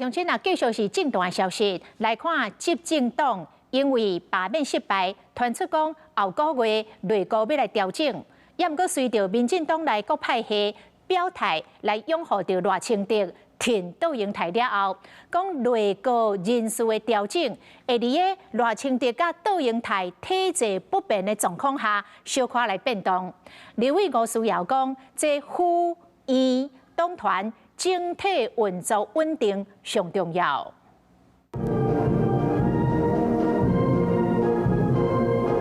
乡亲啊，继续是震动的消息，来看执政党因为罢免失败，传出讲后个月内阁要来调整，也毋过随着民进党内各派系表态来拥护着赖清德挺倒英台了后，讲内阁人事的调整，会伫个赖清德甲倒英台体制不变的状况下，小可来变动。立委吴思瑶讲，这府院党团整体运作稳定上重要。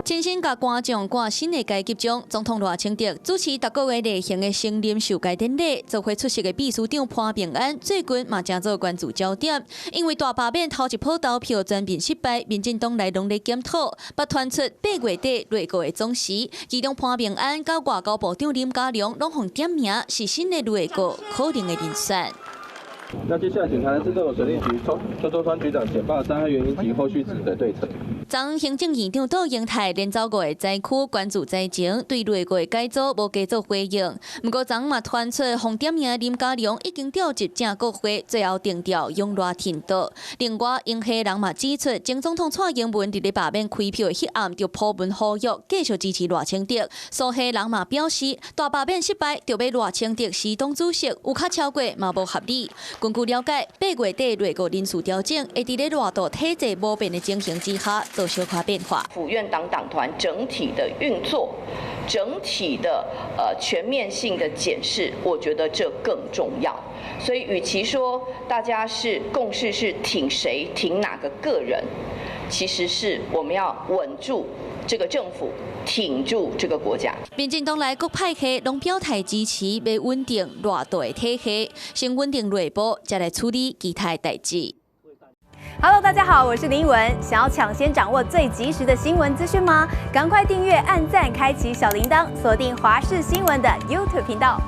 真心甲观众赶新的阶级中，总统赖清德主持逐个月例行的升任授阶典礼，做会出席的秘书长潘平安最近嘛正做关注焦点，因为大罢免头一波投票全面失败，民进党内拢在检讨，把传出8月底内阁的总辞，其中潘平安甲外交部长林佳龙拢互点名是新的内阁可能的人选。那接下来，请台南市政府水利局邱州川局长简报伤害原因及后续指的对策。昨行政院长倒英台连走过的灾区关注灾情，对内阁的改组无加做回应。不过昨嘛传出红点名林佳龙已经调集正国会，最后定调用赖挺倒。另外，英系人嘛指出，前总统蔡英文伫咧罢免开票的迄暗就破门呼吁，继续支持赖清德。苏系人嘛表示，大罢免失败，就要赖清德是党主席，有较超过嘛无合理。根据了解，8月底内阁人事调整会伫咧赖道体制不变的情形之下做小可变化。府院党团整体的运作，整体的全面性的检视，我觉得这更重要。所以，与其说大家是共识是挺谁挺哪个个人，其实是我们要稳住这个政府，挺住这个国家。民进党内各派系拢表态支持，要稳定赖道的体系，先稳定内部，再来处理其他代志。Hello， 大家好，我是林依文。想要抢先掌握最及时的新闻资讯吗？赶快订阅、按赞、开启小铃铛，锁定华视新闻的 YouTube 频道。